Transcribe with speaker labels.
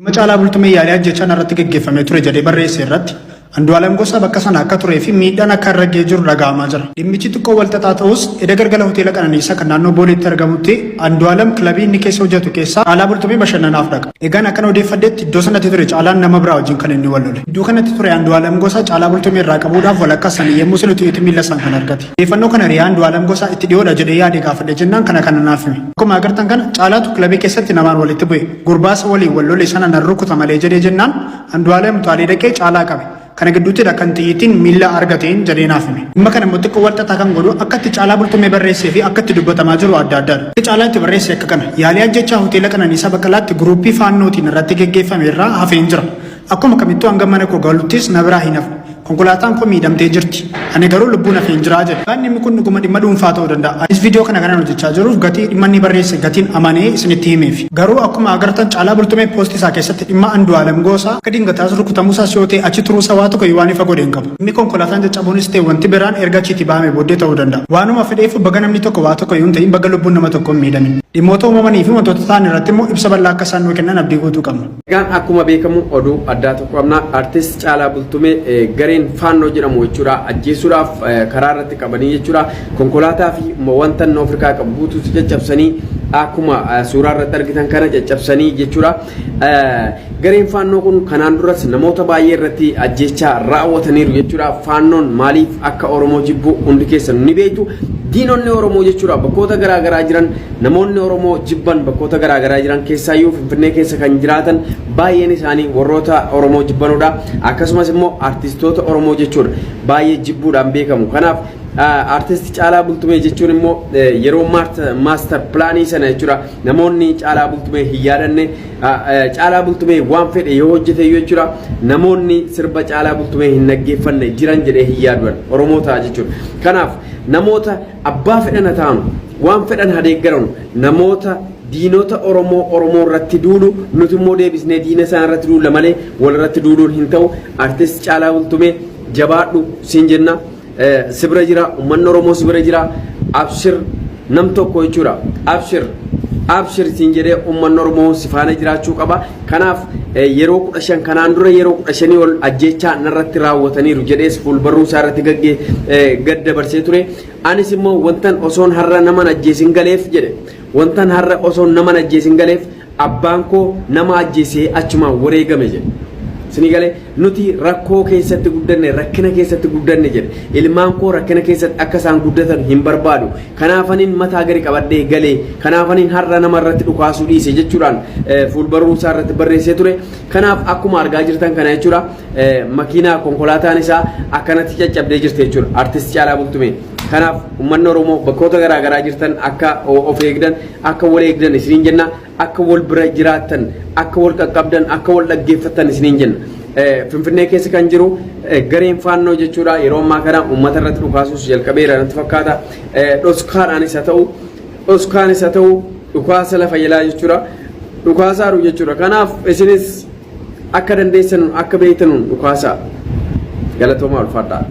Speaker 1: Macaalaa bultumee yaalii ajjechaan irratti gaggeeffamee ture jedhee barreesse irratti Andu'aalem Gosaa bakka sana akka turee fi miidhaan akka irra ga'ee jiru dhaga'amaa jira. Dhimmichi xiqqoo walxaxaa ta'us edda galgala hoteela Qananiisaa kan naannoo Booleetti argamutti Andu'aalem kilabii inni keessa hojjetu keessaa caalaa bultumee bashannanaaf dhaqa. Egaan akkana odeeffadhetti iddoo sanatti ture caalaan nama biraa wajjin kan inni wal lole. Iddoo kanatti ture Andu'aalem Gosaa caalaa bultumee irraa qabuudhaaf walakkaa sanii yemmuu silutu itti miila isaan kan argate. Odeeffannoo kana riyaa Andu'aalem Gosaa itti dhiyoodha jedhee yaade gaafadhe jennaan kana naaf hime. Akkuma agartan kana caalaatu kilabii keessatti namaan walitti bu'e. Gurbaasa waliin wal lole sana nan rukuta malee jedhee jennaan Andu'aalem taalee dhaqee caalaa qabe. Kana gidduutti kan xiyyiitiin miila argateen jedhee naaf hime. Dhimma kana immoo xiqqoo walxaxaa kan godhu akkatti caalaa bultumee barreessee fi akkatti dubbatamaa jiru adda addaadha. Caalaa itti barreesse akka kana yaalii ajjechaa hoteela Qananiisaa Baqqalaatti guruuppii faannootiin irratti gaggeeffame irraa hafeen jira. Akkuma kamittuu hanga mana koo galuttis na biraa hin hafne. Konkolaataan koo miidhamtee jirti. Ani garuu lubbuun hafeen jiraa jedhe. Waan inni kun dhuguma dhimma dhuunfaa ta'uu danda'a. Anis viidiyoo kana hojjechaa jiruuf gatii dhimma inni barreesse gatiin amanee isinitti himeef. Garuu akkuma agartan caalaa bultumee poostii isaa keessatti dhimma Andu'aalem Gosaa akka dingataas rukutamuusaas yoo ta'e achi turuu waa tokko waan ifa godheen qabu. Dhimmi konkolaataan caccabuunis ta'e wanti biraan erga achiitii bahamee booddee ta'uu danda'a. Waanuma fedheef baga namni tokko waa tokko yoo ta'in baga lubbuun nama tokko hin miidhamin. Dhimmoota uumamanii fi wantoota ta'an irratti immoo ibsa bal'aa akka isaan nuu kennan abdii guutuu qabna.
Speaker 2: Egaan akkuma beekamu oduu addaa tokko qabna. Artist Caalaa Bultumee gareen faannoo jedhamu jechuudha ajjeesuudhaaf karaa irratti qabanii jechuudha konkolaataa fi wanta inni Afrikaa qabu guutuutti caccabsanii akkuma suuraa irratti argitan kana caccabsanii jechuudha. Gareen faannoo kun kanaan duras namoota baay'ee irratti ajjechaa raawwataniiru jechuudha. Faannoon maaliif akka Oromoo jibbu hundi keessan ni beektu. Diinonni Oromoo jechuudha bakkoota garaagaraa jiran namoonni Oromoo jibban bakkoota garaagaraa jiran keessaayyuu Finfinnee keessa kan jiraatan baay'een isaanii warroota Oromoo jibbanudha. Akkasumas immoo artistoota Oromoo jechuudha baay'ee jibbuudhaan beekamu. Kanaaf artist Caalaa Bultumee jechuun immoo yeroo master plaanii sana jechuudha namoonni Caalaa Bultumee hin yaadanne Caalaa Bultumee waan fedhe yoo hojjete jechuudha namoonni sirba Caalaa Bultumee hin dhaggeeffanne jiran jedhee hin yaaduudhaan Oromoo ta'a jechuudha. Kanaaf namoota abbaa fedhan ta'an waan fedhan hadeeggaran namoota diinota Oromoo irratti duulu nuti immoo deebisnee diina isaan irratti duula malee wal irratti duuluun hin ta'u. Artist Caalaa Bultumee jabaadhu siin jenna. Sibira jira uummanni Oromoo sibira jira abshir nam tokko jechuudha abshir siin jedhee uummanni Oromoo sifaana jiraachuu qaba. Kanaaf yeroo 15 kanaan dura yeroo 15 ol ajjechaa narratti raawwataniiru jedhees fuulbarruu isaa irratti gad dabarsee ture. Anis immoo wantan osoon har'a nama ajjeesin galeef jedhe wantan har'a osoon nama ajjeesin galeef abbaan koo nama ajjeesee achumaan wareegame jedhe. Sinigale nuti rakkoo keessatti guddanne rakkina keessatti guddanne jedhe ilmaan koo rakkina keessatti akka isaan guddatan hin barbaadu. Kanaafaniin mataa gari qabadhee galee kanaafaniin har'a nama irratti dhukaasuu dhiise jechuudhaan fuulbarruu isaa irratti barreessee ture. Kanaaf akkuma argaa jirtan kana jechuudha makiinaa konkolaataan isaa akkanatti caccabdee jirti jechuudha artist Caalaa Bultumee. Kanaaf uummanni Oromoo bakkoota garaagaraa jirtan akka of eegdan akka wal eegdan isiniin jenna akka wal bira jiraattan akka wal qaqqabdan akka wal dhaggeeffattan isiniin jenna. Finfinnee keessa kan jiru gareen faannoo jechuudha yeroo ammaa kana uummata irratti dhukaasuus jalqabeera natti fakkaata. Dhoskaanis haa ta'u dhukaasa lafa jalaa jechuudha dhukaasaaru jechuudha. Kanaaf isinis akka dandeessan akka beektan dhukaasaa galatoomaa ulfaadhaa.